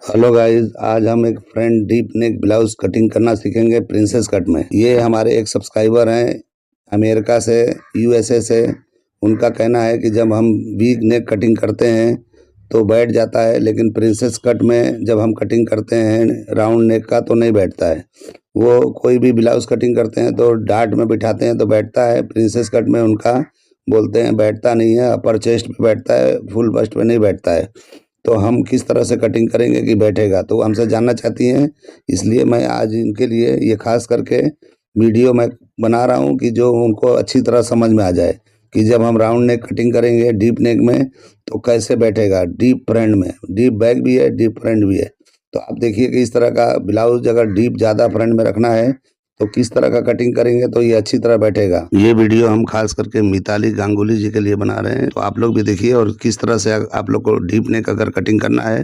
Hello guys, आज हम एक front deep neck blouse cutting करना सीखेंगे प्रिंसेस कट में। ये हमारे एक सब्सक्राइबर हैं अमेरिका से, यूएसए से। उनका कहना है कि जब हम वीक नेक कटिंग करते हैं तो बैठ जाता है, लेकिन प्रिंसेस कट में जब हम कटिंग करते हैं राउंड नेक का तो नहीं बैठता है। वो कोई भी ब्लाउज कटिंग करते हैं तो डार्ट में बिठाते हैं तो बैठता है, प्रिंसेस कट में उनका बोलते हैं बैठता नहीं है। अपर चेस्ट पे बैठता है, फुल बस्ट पे नहीं बैठता है। तो हम किस तरह से कटिंग करेंगे कि बैठेगा, तो हमसे जानना चाहती हैं। इसलिए मैं आज इनके लिए ये खास करके वीडियो मैं बना रहा हूँ कि जो उनको अच्छी तरह समझ में आ जाए कि जब हम राउंड नेक कटिंग करेंगे डीप नेक में तो कैसे बैठेगा। डीप फ्रंट में डीप बैक भी है, डीप फ्रंट भी है। तो आप देखिए कि इस तरह का ब्लाउज अगर डीप ज़्यादा फ्रंट में रखना है तो किस तरह का कटिंग करेंगे तो ये अच्छी तरह बैठेगा। ये वीडियो हम खास करके मिताली गांगुली जी के लिए बना रहे हैं, तो आप लोग भी देखिए और किस तरह से आप लोग को डीप नेक अगर कटिंग करना है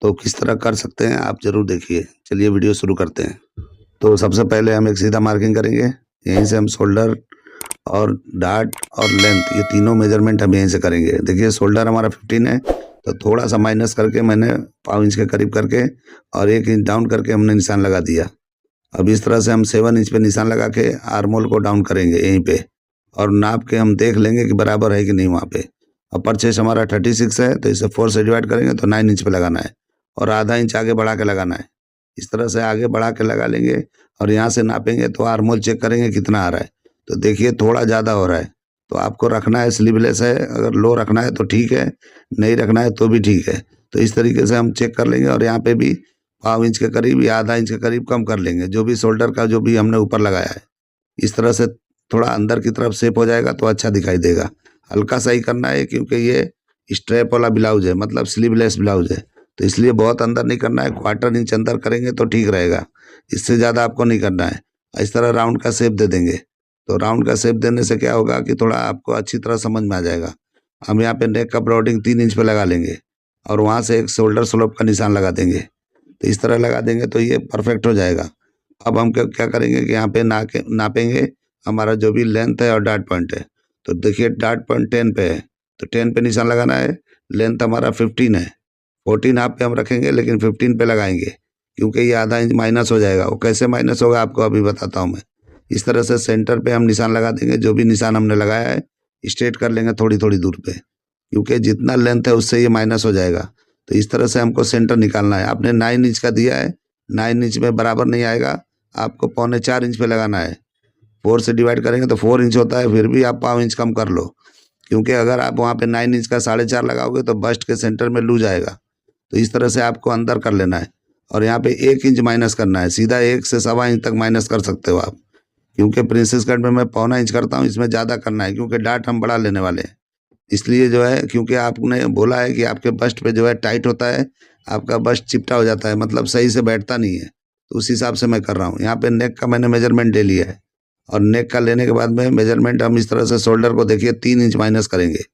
तो किस तरह कर सकते हैं आप जरूर देखिए। चलिए वीडियो शुरू करते हैं। तो सबसे पहले हम एक सीधा मार्किंग करेंगे। यहीं से हम शोल्डर और डार्ट और लेंथ ये तीनों मेजरमेंट हम यहीं से करेंगे। देखिए शोल्डर हमारा 15 है तो थोड़ा सा माइनस करके मैंने 5 इंच के करीब करके और 1 इंच डाउन करके हमने निशान लगा दिया। अब इस तरह से हम 7 इंच पे निशान लगा के आर्मोल को डाउन करेंगे यहीं पे, और नाप के हम देख लेंगे कि बराबर है कि नहीं वहाँ पे। अपर चेस्ट हमारा 36 है तो इसे 4 से डिवाइड करेंगे तो 9 इंच पे लगाना है और आधा इंच आगे बढ़ा के लगाना है। इस तरह से आगे बढ़ा के लगा लेंगे और यहाँ से नापेंगे तो आर्मोल चेक करेंगे कितना आ रहा है। तो देखिए थोड़ा ज़्यादा हो रहा है तो आपको रखना है स्लीवलेस है, अगर लो रखना है तो ठीक है, नहीं रखना है तो भी ठीक है। तो इस तरीके से हम चेक कर लेंगे और यहाँ पे भी 5 इंच के करीब या आधा इंच के करीब कम कर लेंगे, जो भी शोल्डर का जो भी हमने ऊपर लगाया है। इस तरह से थोड़ा अंदर की तरफ शेप हो जाएगा तो अच्छा दिखाई देगा। हल्का सा ही करना है क्योंकि ये स्ट्रैप वाला ब्लाउज है, मतलब स्लीवलेस ब्लाउज है, तो इसलिए बहुत अंदर नहीं करना है। 1/4 इंच अंदर करेंगे तो ठीक रहेगा, इससे ज़्यादा आपको नहीं करना है। इस तरह राउंड का शेप दे देंगे। तो राउंड का शेप देने से क्या होगा कि थोड़ा आपको अच्छी तरह समझ में आ जाएगा। हम यहाँ पे नेक का ब्रॉडिंग 3 इंच पे लगा लेंगे और वहाँ से एक शोल्डर स्लोप का निशान लगा देंगे। तो इस तरह लगा देंगे तो ये परफेक्ट हो जाएगा। अब हम क्या क्या करेंगे कि यहाँ पे नापेंगे हमारा जो भी लेंथ है और डार्ट पॉइंट है। तो देखिए डार्ट पॉइंट 10 पे है तो 10 पे निशान लगाना है। लेंथ हमारा 15 है, 14 हाफ पे हम रखेंगे लेकिन 15 पे लगाएंगे क्योंकि ये आधा इंच माइनस हो जाएगा। वो कैसे माइनस होगा आपको अभी बताता हूँ मैं। इस तरह से सेंटर पे हम निशान लगा देंगे, जो भी निशान हमने लगाया है स्ट्रेट कर लेंगे थोड़ी थोड़ी दूर पे, क्योंकि जितना लेंथ है उससे ये माइनस हो जाएगा। तो इस तरह से हमको सेंटर निकालना है। आपने 9 इंच का दिया है, 9 इंच में बराबर नहीं आएगा, आपको 3.25 इंच पे लगाना है। 4 से डिवाइड करेंगे तो 4 इंच होता है, फिर भी आप 5 इंच कम कर लो, क्योंकि अगर आप वहाँ पे 9 इंच का 4.5 लगाओगे तो बस्ट के सेंटर में लूज आएगा। तो इस तरह से आपको अंदर कर लेना है और यहाँ पे 1 इंच माइनस करना है। सीधा 1 से 1.25 इंच तक माइनस कर सकते हो आप, क्योंकि प्रिंसेस कट में मैं 1.25 इंच करता हूँ, इसमें ज़्यादा करना है क्योंकि डार्ट हम बड़ा लेने वाले हैं। इसलिए जो है, क्योंकि आपने बोला है कि आपके बस्ट पे जो है टाइट होता है, आपका बस्ट चिपटा हो जाता है, मतलब सही से बैठता नहीं है, तो उस हिसाब से मैं कर रहा हूँ। यहाँ पे नेक का मैंने मेजरमेंट ले लिया है और नेक का लेने के बाद में मेजरमेंट हम इस तरह से शोल्डर को देखिए 3 इंच माइनस करेंगे।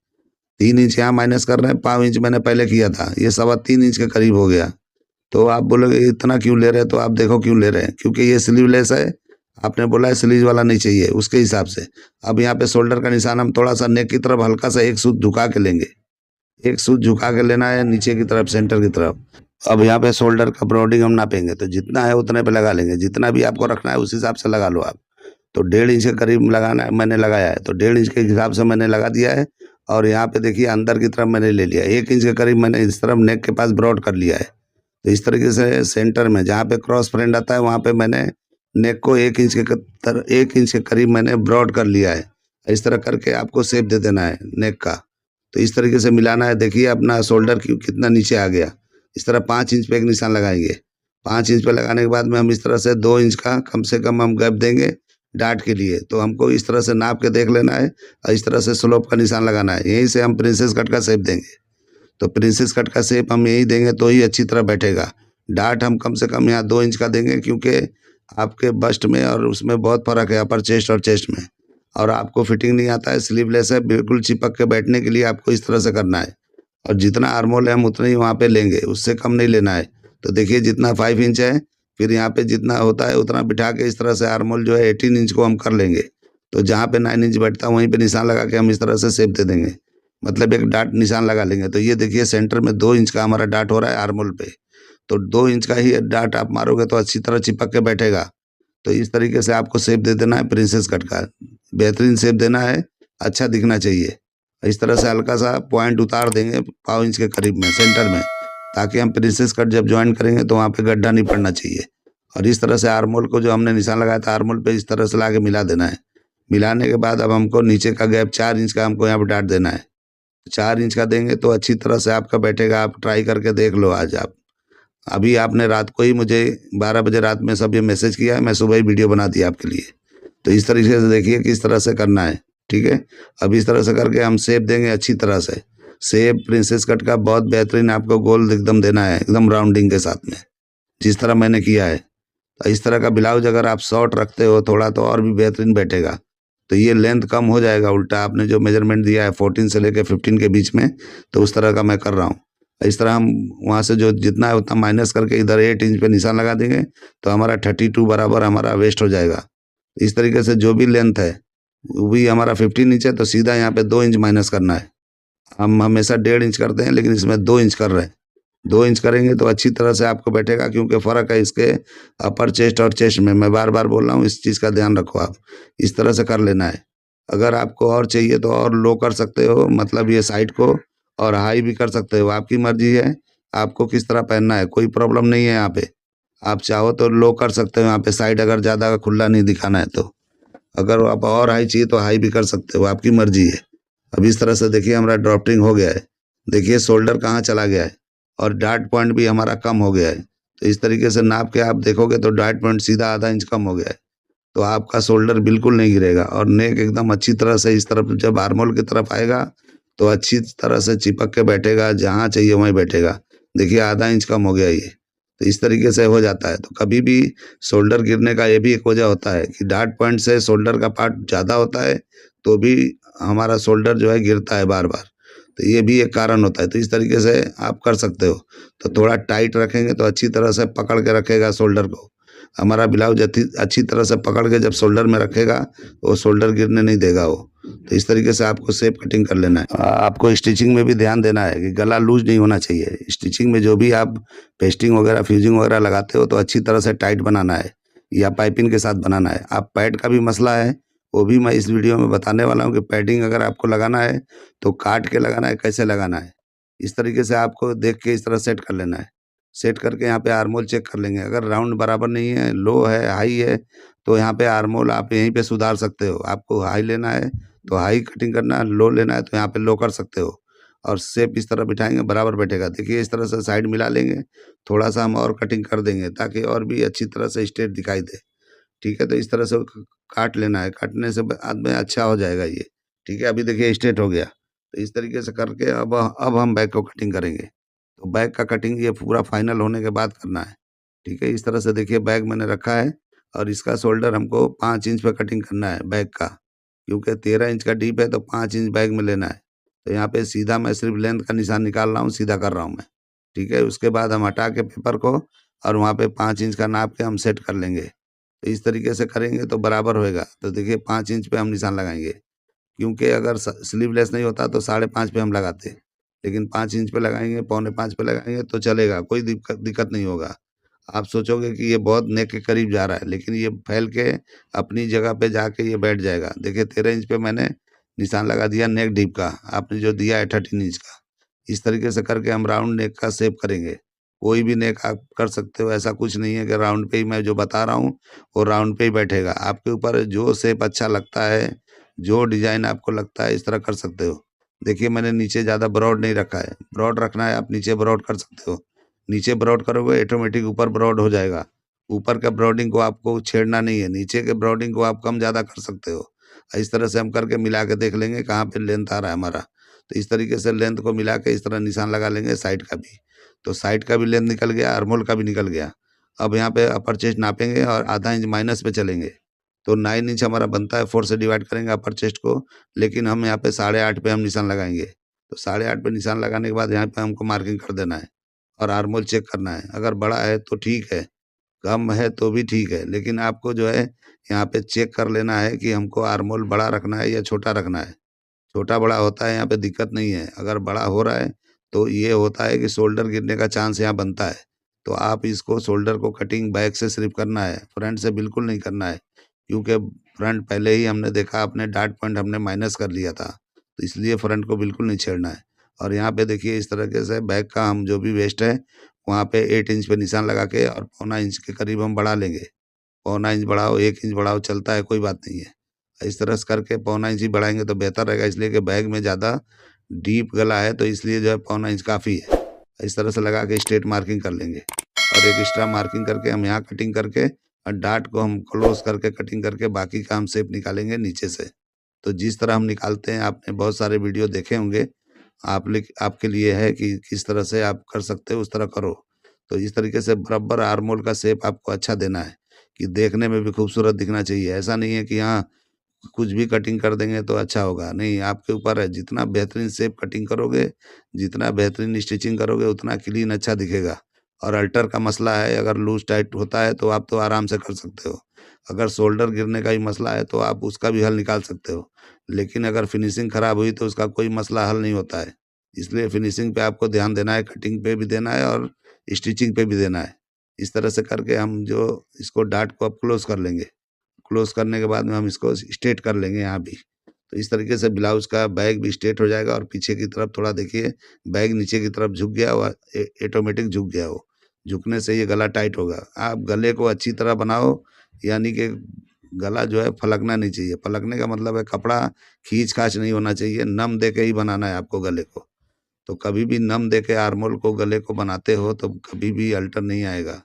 3 इंच यहाँ माइनस कर रहे हैं, 5 इंच मैंने पहले किया था, ये 3.25 इंच के करीब हो गया। तो आप बोलोगे इतना क्यों ले रहे हैं, तो आप देखो क्यों ले रहे हैं, क्योंकि ये स्लीवलेस है। आपने बोला है स्लीव वाला नहीं चाहिए, उसके हिसाब से। अब यहाँ पे शोल्डर का निशान हम थोड़ा सा नेक की तरफ हल्का सा 1 सूत झुका के लेंगे। 1 सूत झुका के लेना है नीचे की तरफ, सेंटर की तरफ। अब यहाँ पे शोल्डर का ब्रॉडिंग हम नापेंगे तो जितना है उतने पे लगा लेंगे, जितना भी आपको रखना है उस हिसाब से लगा लो आप। तो 1.5 इंच के करीब लगाना है, मैंने लगाया है तो 1.5 इंच के हिसाब से मैंने लगा दिया है। और यहाँ पे देखिए अंदर की तरफ मैंने ले लिया 1 इंच के करीब, मैंने इस तरफ नेक के पास ब्रॉड कर लिया है। तो इस तरीके से सेंटर में जहाँ पे क्रॉस फ्रेंड आता है वहाँ पे मैंने नेक को 1 इंच के 1 इंच के करीब मैंने ब्रॉड कर लिया है। इस तरह करके आपको शेप दे देना है नेक का। तो इस तरीके से मिलाना है। देखिए अपना शोल्डर कितना नीचे आ गया। इस तरह 5 इंच पे एक निशान लगाएंगे। 5 इंच पे लगाने के बाद में हम इस तरह से 2 इंच का कम से कम हम गैप देंगे डार्ट के लिए। तो हमको इस तरह से नाप के देख लेना है और इस तरह से स्लोप का निशान लगाना है। यहीं से हम प्रिंसेस कट का शेप देंगे। तो प्रिंसेस कट का शेप हम यही देंगे तो ही अच्छी तरह बैठेगा। डार्ट हम कम से कम यहाँ 2 इंच का देंगे, क्योंकि आपके बस्ट में और उसमें बहुत फ़र्क है, अपर चेस्ट और चेस्ट में। और आपको फिटिंग नहीं आता है, स्लीवलेस है, बिल्कुल चिपक के बैठने के लिए आपको इस तरह से करना है। और जितना आर्मोल है हम उतना ही वहाँ पे लेंगे, उससे कम नहीं लेना है। तो देखिए जितना 5 इंच है, फिर यहाँ पे जितना होता है उतना बिठा के इस तरह से आर्मोल जो है 18 इंच को हम कर लेंगे। तो जहाँ पे 9 इंच बैठता है वहीं पे निशान लगा के हम इस तरह से शेप दे देंगे, मतलब एक डार्ट निशान लगा लेंगे। तो ये देखिए सेंटर में 2 इंच का हमारा डार्ट हो रहा है आर्मोल पे। तो 2 इंच का ही डाट आप मारोगे तो अच्छी तरह चिपक के बैठेगा। तो इस तरीके से आपको शेप दे देना है प्रिंसेस कट का, बेहतरीन शेप देना है, अच्छा दिखना चाहिए। इस तरह से हल्का सा पॉइंट उतार देंगे पाव इंच के करीब में सेंटर में, ताकि हम प्रिंसेस कट जब ज्वाइन करेंगे तो वहाँ पे गड्ढा नहीं पड़ना चाहिए। और इस तरह से आर्मोल को जो हमने निशान लगाया था आर्मोल पे इस तरह से ला के मिला देना है। मिलाने के बाद अब हमको नीचे का गैप 4 इंच का हमको यहाँ पे डाट देना है। 4 इंच का देंगे तो अच्छी तरह से आपका बैठेगा। आप ट्राई करके देख लो आज आप। अभी आपने रात को ही मुझे 12 बजे रात में सब ये मैसेज किया है, मैं सुबह ही वीडियो बना दिया आपके लिए। तो इस तरीके से देखिए किस तरह से करना है, ठीक है। अब इस तरह से करके हम शेप देंगे अच्छी तरह से। शेप प्रिंसेस कट का बहुत बेहतरीन आपको गोल एकदम देना है, एकदम राउंडिंग के साथ में, जिस तरह मैंने किया है। तो इस तरह का ब्लाउज अगर आप शॉर्ट रखते हो थोड़ा तो और भी बेहतरीन बैठेगा। तो ये लेंथ कम हो जाएगा, उल्टा आपने जो मेजरमेंट दिया है 14 से लेकर 15 के बीच में, तो उस तरह का मैं कर रहा हूँ। इस तरह हम वहाँ से जो जितना है उतना माइनस करके इधर 8 इंच पे निशान लगा देंगे तो हमारा 32 बराबर हमारा वेस्ट हो जाएगा। इस तरीके से जो भी लेंथ है वो भी हमारा 15 इंच है, तो सीधा यहाँ पे 2 इंच माइनस करना है। हम हमेशा 1.5 इंच करते हैं लेकिन इसमें 2 इंच कर रहे हैं। 2 इंच करेंगे तो अच्छी तरह से आपको बैठेगा, क्योंकि फ़र्क है इसके अपर चेस्ट और चेस्ट में। मैं बार बार बोल रहा हूँ, इस चीज़ का ध्यान रखो आप। इस तरह से कर लेना है। अगर आपको और चाहिए तो और लो कर सकते हो, मतलब ये साइड को, और हाई भी कर सकते हो, आपकी मर्जी है आपको किस तरह पहनना है। कोई प्रॉब्लम नहीं है यहाँ पे। आप चाहो तो लो कर सकते हो यहाँ पे साइड, अगर ज़्यादा खुला नहीं दिखाना है तो। अगर आप और हाई चाहिए तो हाई भी कर सकते हो, आपकी मर्जी है। अब इस तरह से देखिए हमारा ड्राफ्टिंग हो गया है। देखिए शोल्डर कहाँ चला गया है और डार्ट पॉइंट भी हमारा कम हो गया है। तो इस तरीके से नाप के आप देखोगे तो डार्ट पॉइंट सीधा आधा इंच कम हो गया है। तो आपका शोल्डर बिल्कुल नहीं गिरेगा और नेक एकदम अच्छी तरह से इस तरफ जब आर्मोल की तरफ आएगा तो अच्छी तरह से चिपक के बैठेगा, जहाँ चाहिए वहीं बैठेगा। देखिए आधा इंच कम हो गया ये। तो इस तरीके से हो जाता है। तो कभी भी शोल्डर गिरने का ये भी एक वजह होता है कि डार्ट पॉइंट से शोल्डर का पार्ट ज़्यादा होता है तो भी हमारा शोल्डर जो है गिरता है बार बार। तो ये भी एक कारण होता है। तो इस तरीके से आप कर सकते हो। तो थोड़ा टाइट रखेंगे तो अच्छी तरह से पकड़ के रखेगा शोल्डर को। हमारा ब्लाउज अच्छी तरह से पकड़ के जब शोल्डर में रखेगा वो शोल्डर गिरने नहीं देगा वो। तो इस तरीके से आपको शेप कटिंग कर लेना है। आपको स्टिचिंग में भी ध्यान देना है कि गला लूज नहीं होना चाहिए। स्टिचिंग में जो भी आप पेस्टिंग वगैरह फ्यूजिंग वगैरह लगाते हो तो अच्छी तरह से टाइट बनाना है या पाइपिंग के साथ बनाना है। आप पैड का भी मसला है, वो भी मैं इस वीडियो में बताने वाला हूँ कि पैडिंग अगर आपको लगाना है तो काट के लगाना है, कैसे लगाना है। इस तरीके से आपको देख के इस तरह सेट कर लेना है। सेट करके यहाँ पे आर्मोल चेक कर लेंगे। अगर राउंड बराबर नहीं है, लो है, हाई है, तो यहाँ पे आर्मोल आप यहीं पे सुधार सकते हो। आपको हाई लेना है तो हाई कटिंग करना है, लो लेना है तो यहाँ पे लो कर सकते हो। और शेप इस तरह बिठाएंगे बराबर बैठेगा। देखिए इस तरह से साइड मिला लेंगे, थोड़ा सा हम और कटिंग कर देंगे ताकि और भी अच्छी तरह से स्ट्रेट दिखाई दे। ठीक है, तो इस तरह से काट लेना है। काटने से बाद में अच्छा हो जाएगा ये। ठीक है, अभी देखिए स्ट्रेट हो गया। तो इस तरीके से करके अब हम बैक को कटिंग करेंगे। तो बैक का कटिंग ये पूरा फाइनल होने के बाद करना है। ठीक है, इस तरह से देखिए बैग मैंने रखा है और इसका शोल्डर हमको 5 इंच पे कटिंग करना है बैग का, क्योंकि 13 इंच का डीप है तो 5 इंच बैग में लेना है। तो यहाँ पे सीधा मैं सिर्फ लेंथ का निशान निकाल रहा हूँ, सीधा कर रहा हूँ मैं। ठीक है, उसके बाद हम हटा के पेपर को और वहाँ पे 5 इंच का नाप के हम सेट कर लेंगे। तो इस तरीके से करेंगे तो बराबर होएगा। तो देखिए 5 इंच पे हम निशान लगाएंगे, क्योंकि अगर स्लीवलेस नहीं होता तो 5.5 पे हम लगाते, लेकिन 5 इंच पे लगाएंगे, 4.25 पे लगाएंगे तो चलेगा, कोई दिक्कत नहीं होगा। आप सोचोगे कि ये बहुत नेक के करीब जा रहा है, लेकिन ये फैल के अपनी जगह पे जाके ये बैठ जाएगा। देखिए 13 इंच पे मैंने निशान लगा दिया नेक डीप का, आपने जो दिया है 13 इंच का। इस तरीके से करके हम राउंड नेक का शेप करेंगे। कोई भी नेक आप कर सकते हो, ऐसा कुछ नहीं है कि राउंड पे ही मैं जो बता रहा हूँ वो राउंड पे ही बैठेगा। आपके ऊपर जो शेप अच्छा लगता है, जो डिज़ाइन आपको लगता है, इस तरह कर सकते हो। देखिए मैंने नीचे ज़्यादा ब्रॉड नहीं रखा है। ब्रॉड रखना है आप नीचे ब्रॉड कर सकते हो। नीचे ब्रॉड करोगे ऑटोमेटिक ऊपर ब्रॉड हो जाएगा। ऊपर का ब्रॉडिंग को आपको छेड़ना नहीं है, नीचे के ब्रॉडिंग को आप कम ज़्यादा कर सकते हो। इस तरह से हम करके मिला के देख लेंगे कहाँ पे लेंथ आ रहा है हमारा। तो इस तरीके से लेंथ को मिला के इस तरह निशान लगा लेंगे साइड का भी। तो साइड का भी लेंथ निकल गया, आर्महोल का भी निकल गया। अब यहाँ पे अपर चेस्ट नापेंगे और आधा इंच माइनस पे चलेंगे। तो 9 इंच हमारा बनता है, 4 से डिवाइड करेंगे अपर चेस्ट को, लेकिन हम यहाँ पे 8.5 पे हम निशान लगाएंगे। तो 8.5 पे निशान लगाने के बाद यहाँ पे हमको मार्किंग कर देना है और आर्महोल चेक करना है। अगर बड़ा है तो ठीक है, कम है तो भी ठीक है, लेकिन आपको जो है यहाँ पे चेक कर लेना है कि हमको आर्महोल बड़ा रखना है या छोटा रखना है। छोटा बड़ा होता है यहाँ पे दिक्कत नहीं है। अगर बड़ा हो रहा है तो ये होता है कि शोल्डर गिरने का चांस यहाँ बनता है। तो आप इसको शोल्डर को कटिंग बैक से सिर्फ करना है, फ्रंट से बिल्कुल नहीं करना है, क्योंकि फ्रंट पहले ही हमने देखा अपने डार्ट पॉइंट हमने माइनस कर लिया था, तो इसलिए फ्रंट को बिल्कुल नहीं छेड़ना है। और यहाँ पे देखिए इस तरीके से बैक का हम जो भी वेस्ट है वहाँ पे 8 इंच पे निशान लगा के और पौना इंच के करीब हम बढ़ा लेंगे। पौना इंच बढ़ाओ, 1 इंच बढ़ाओ, चलता है, कोई बात नहीं है। इस तरह से करके पौना इंच ही बढ़ाएँगे तो बेहतर रहेगा, इसलिए कि बैग में ज़्यादा डीप गला है, तो इसलिए जो है पौना इंच काफ़ी है। इस तरह से लगा के स्ट्रेट मार्किंग कर लेंगे और एक एक्स्ट्रा मार्किंग करके हम यहाँ कटिंग करके और डार्ट को हम क्लोज़ करके कटिंग करके बाकी का हम शेप निकालेंगे नीचे से। तो जिस तरह हम निकालते हैं आपने बहुत सारे वीडियो देखे होंगे, आपके लिए है कि किस तरह से आप कर सकते हो उस तरह करो। तो इस तरीके से बराबर आर्म होल का शेप आपको अच्छा देना है कि देखने में भी खूबसूरत दिखना चाहिए। ऐसा नहीं है कि हाँ, कुछ भी कटिंग कर देंगे तो अच्छा होगा, नहीं आपके ऊपर है। जितना बेहतरीन शेप कटिंग करोगे, जितना बेहतरीन स्टिचिंग करोगे उतना क्लीन अच्छा दिखेगा। और अल्टर का मसला है, अगर लूज़ टाइट होता है तो आप तो आराम से कर सकते हो। अगर शोल्डर गिरने का ही मसला है तो आप उसका भी हल निकाल सकते हो। लेकिन अगर फिनिशिंग खराब हुई तो उसका कोई मसला हल नहीं होता है। इसलिए फिनिशिंग पे आपको ध्यान देना है, कटिंग पे भी देना है और स्टिचिंग पे भी देना है। इस तरह से करके हम जो इसको डार्ट को अब क्लोज़ कर लेंगे। क्लोज़ करने के बाद में हम इसको स्ट्रेट कर लेंगे यहाँ भी। तो इस तरीके से ब्लाउज़ का बैक भी स्ट्रेट हो जाएगा और पीछे की तरफ थोड़ा देखिए बैक नीचे की तरफ झुक गया और ऑटोमेटिक झुक गया वो। झुकने से ये गला टाइट होगा। आप गले को अच्छी तरह बनाओ, यानी कि गला जो है फलकना नहीं चाहिए। फलकने का मतलब है कपड़ा खींच-खाच नहीं होना चाहिए, नम दे के ही बनाना है आपको गले को। तो कभी भी नम दे के आर्म होल को गले को बनाते हो तो कभी भी अल्टर नहीं आएगा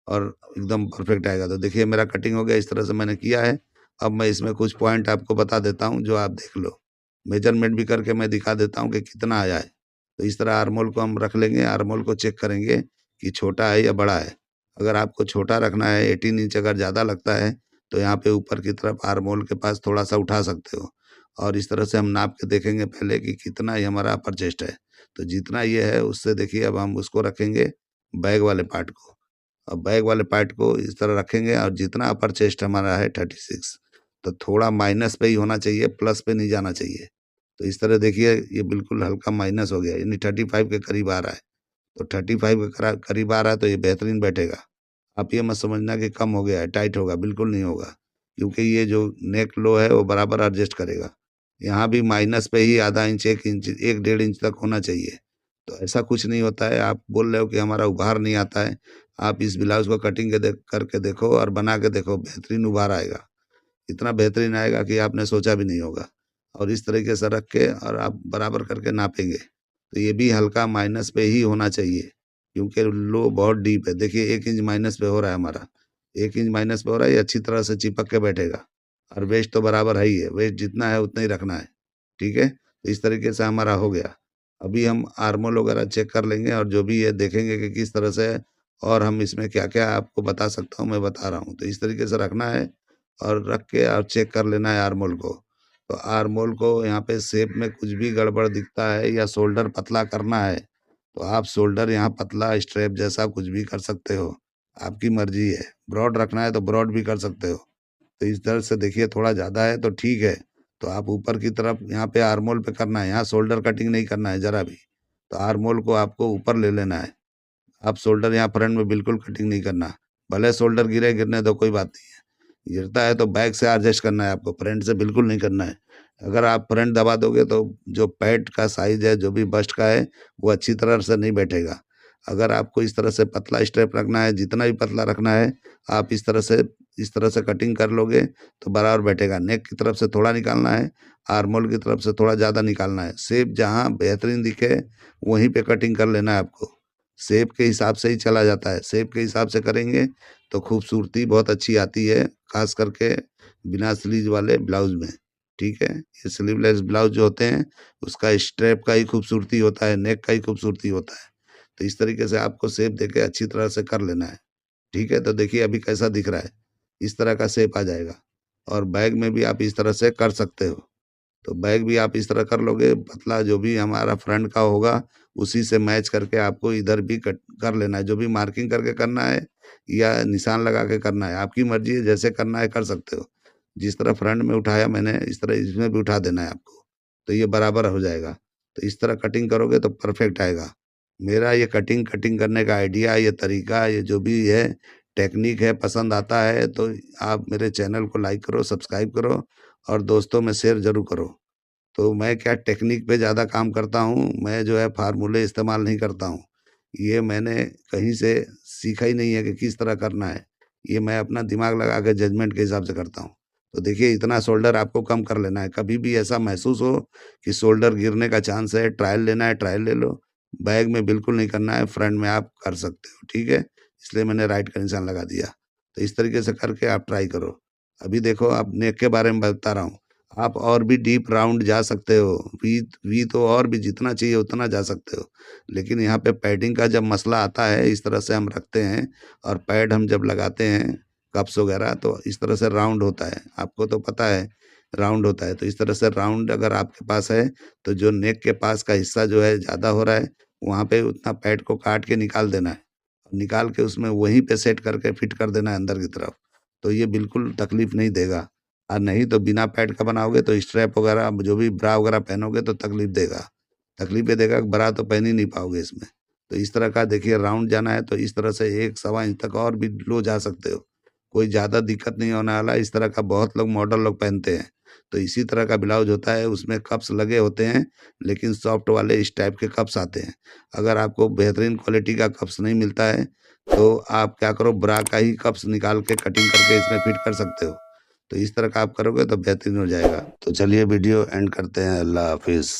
और एकदम परफेक्ट आएगा। तो देखिए मेरा कटिंग हो गया, इस तरह से मैंने किया है। अब मैं इसमें कुछ पॉइंट आपको बता देता हूँ जो आप देख लो। मेजरमेंट भी करके मैं दिखा देता हूँ कि कितना आया है। तो इस तरह आर्म होल को हम रख लेंगे, आर्म होल को चेक करेंगे कि छोटा है या बड़ा है। अगर आपको छोटा रखना है, 18 इंच अगर ज़्यादा लगता है तो यहाँ पे ऊपर की तरफ आर्म होल के पास थोड़ा-सा उठा सकते हो। और इस तरह से हम नाप के देखेंगे पहले कि कितना ये हमारा अपर चेस्ट है। तो जितना ये है उससे देखिए अब हम उसको रखेंगे बैक वाले पार्ट को। अब बैक वाले पार्ट को इस तरह रखेंगे और जितना अपर चेस्ट हमारा है 36, तो थोड़ा माइनस पे ही होना चाहिए, प्लस पे नहीं जाना चाहिए। तो इस तरह देखिए ये बिल्कुल हल्का माइनस हो गया, यानी 35 के करीब आ रहा है। तो 35 के करीब आ रहा है तो ये बेहतरीन बैठेगा। आप ये मत समझना कि कम हो गया है, टाइट होगा, बिल्कुल नहीं होगा। क्योंकि ये जो नेक लो है वो बराबर एडजस्ट करेगा। यहाँ भी माइनस पे ही आधा इंच, 1 इंच, 1 डेढ़ इंच तक होना चाहिए। तो ऐसा कुछ नहीं होता है, आप बोल रहे हो कि हमारा उभार नहीं आता है। आप इस ब्लाउज़ को कटिंग के करके देखो और बना के देखो, बेहतरीन उभार आएगा। इतना बेहतरीन आएगा कि आपने सोचा भी नहीं होगा। और इस तरीके से रख के और आप बराबर करके नापेंगे। तो ये भी हल्का माइनस पे ही होना चाहिए, क्योंकि लो बहुत डीप है। देखिए 1 इंच माइनस पे हो रहा है हमारा। 1 इंच माइनस पे हो रहा है, ये अच्छी तरह से चिपक के बैठेगा। और वेस्ट तो बराबर है ही है, वेस्ट जितना है उतना ही रखना है। ठीक है? तो इस तरीके से हमारा हो गया। अभी हम आर्मोल वगैरह चेक कर लेंगे और जो भी है देखेंगे कि किस तरह से और हम इसमें क्या-क्या आपको बता सकता हूँ, मैं बता रहा हूँ। तो इस तरीके से रखना है और रख के और चेक कर लेना है आर्मोल को। तो आर्मोल को यहाँ पे शेप में कुछ भी गड़बड़ दिखता है या शोल्डर पतला करना है, तो आप शोल्डर यहाँ पतला स्ट्रैप जैसा कुछ भी कर सकते हो। आपकी मर्ज़ी है। ब्रॉड रखना है तो ब्रॉड भी कर सकते हो। तो इस तरह से देखिए थोड़ा ज़्यादा है तो ठीक है। तो आप ऊपर की तरफ यहाँ पे आर्म होल पे करना है, यहाँ शोल्डर कटिंग नहीं करना है ज़रा भी। तो आर्म होल को आपको ऊपर ले लेना है। आप शोल्डर यहाँ फ्रंट में बिल्कुल कटिंग नहीं करना। भले शोल्डर गिरे, गिरने दो, कोई बात नहीं है। गिरता है तो बैक से एडजस्ट करना है आपको, फ्रंट से बिल्कुल नहीं करना है। अगर आप फ्रंट दबा दोगे तो जो पैट का साइज़ है, जो भी बस्ट का है, वो अच्छी तरह से नहीं बैठेगा। अगर आपको इस तरह से पतला स्ट्रेप रखना है, जितना भी पतला रखना है, आप इस तरह से कटिंग कर लोगे तो बराबर बैठेगा। नेक की तरफ से थोड़ा निकालना है, आर्म होल की तरफ से थोड़ा ज़्यादा निकालना है। शेप जहाँ बेहतरीन दिखे, वहीं पे कटिंग कर लेना है आपको। शेप के हिसाब से ही चला जाता है। शेप के हिसाब से करेंगे तो खूबसूरती बहुत अच्छी आती है, ख़ास करके बिना स्लीव वाले ब्लाउज़ में, ठीक है? ये स्लीवलेस ब्लाउज़ जो होते हैं, उसका स्ट्रैप का ही खूबसूरती होता है, नेक का ही खूबसूरती होता है। तो इस तरीके से आपको शेप देके अच्छी तरह से कर लेना है, ठीक है? तो देखिए अभी कैसा दिख रहा है, इस तरह का शेप आ जाएगा और बैक में भी आप इस तरह से कर सकते हो। तो बैग भी आप इस तरह कर लोगे, पतला जो भी हमारा फ्रंट का होगा, उसी से मैच करके आपको इधर भी कट कर लेना है। जो भी मार्किंग करके करना है या निशान लगा के करना है, आपकी मर्ज़ी है, जैसे करना है कर सकते हो। जिस तरह फ्रंट में उठाया मैंने, इस तरह इसमें भी उठा देना है आपको, तो ये बराबर हो जाएगा। तो इस तरह कटिंग करोगे तो परफेक्ट आएगा। मेरा ये कटिंग कटिंग करने का आइडिया, ये तरीका, ये जो भी है टेक्निक है, पसंद आता है तो आप मेरे चैनल को लाइक करो, सब्सक्राइब करो और दोस्तों में शेयर ज़रूर करो। तो मैं क्या टेक्निक पे ज़्यादा काम करता हूँ, मैं जो है फ़ॉर्मूले इस्तेमाल नहीं करता हूँ। ये मैंने कहीं से सीखा ही नहीं है कि किस तरह करना है। ये मैं अपना दिमाग लगा के जजमेंट के हिसाब से करता हूँ। तो देखिए इतना शोल्डर आपको कम कर लेना है। कभी भी ऐसा महसूस हो कि शोल्डर गिरने का चांस है, ट्रायल लेना है, ट्रायल ले लो। बैक में बिल्कुल नहीं करना है, फ्रंट में आप कर सकते हो, ठीक है? इसलिए मैंने राइट का निशान लगा दिया। तो इस तरीके से करके आप ट्राई करो। अभी देखो अब नेक के बारे में बता रहा हूँ। आप और भी डीप राउंड जा सकते हो। वी वी तो और भी जितना चाहिए उतना जा सकते हो। लेकिन यहाँ पे पैडिंग का जब मसला आता है, इस तरह से हम रखते हैं और पैड हम जब लगाते हैं, कप्स वगैरह तो इस तरह से राउंड होता है। आपको तो पता है राउंड होता है। तो इस तरह से राउंड अगर आपके पास है, तो जो नेक के पास का हिस्सा जो है ज़्यादा हो रहा है, वहाँ पे उतना पैड को काट के निकाल देना है। निकाल के उसमें वहीं पे सेट करके फिट कर देना है अंदर की तरफ। तो ये बिल्कुल तकलीफ नहीं देगा। और नहीं तो बिना पैड का बनाओगे तो स्ट्रैप वगैरह जो भी ब्रा वगैरह पहनोगे तो तकलीफ देगा। तकलीफ ये देगा कि ब्रा तो पहन ही नहीं पाओगे इसमें। तो इस तरह का देखिए राउंड जाना है तो इस तरह से 1 सवा इंच तक और भी लो जा सकते हो। कोई ज़्यादा दिक्कत नहीं होने वाला। इस तरह का बहुत लोग मॉडल लोग पहनते हैं। तो इसी तरह का ब्लाउज होता है, उसमें कप्स लगे होते हैं, लेकिन सॉफ्ट वाले इस टाइप के कप्स आते हैं। अगर आपको बेहतरीन क्वालिटी का कप्स नहीं मिलता है, तो आप क्या करो ब्रा का ही कप्स निकाल के कटिंग करके इसमें फिट कर सकते हो। तो इस तरह का आप करोगे तो बेहतरीन हो जाएगा। तो चलिए वीडियो एंड करते हैं। अल्लाह हाफ़िज़।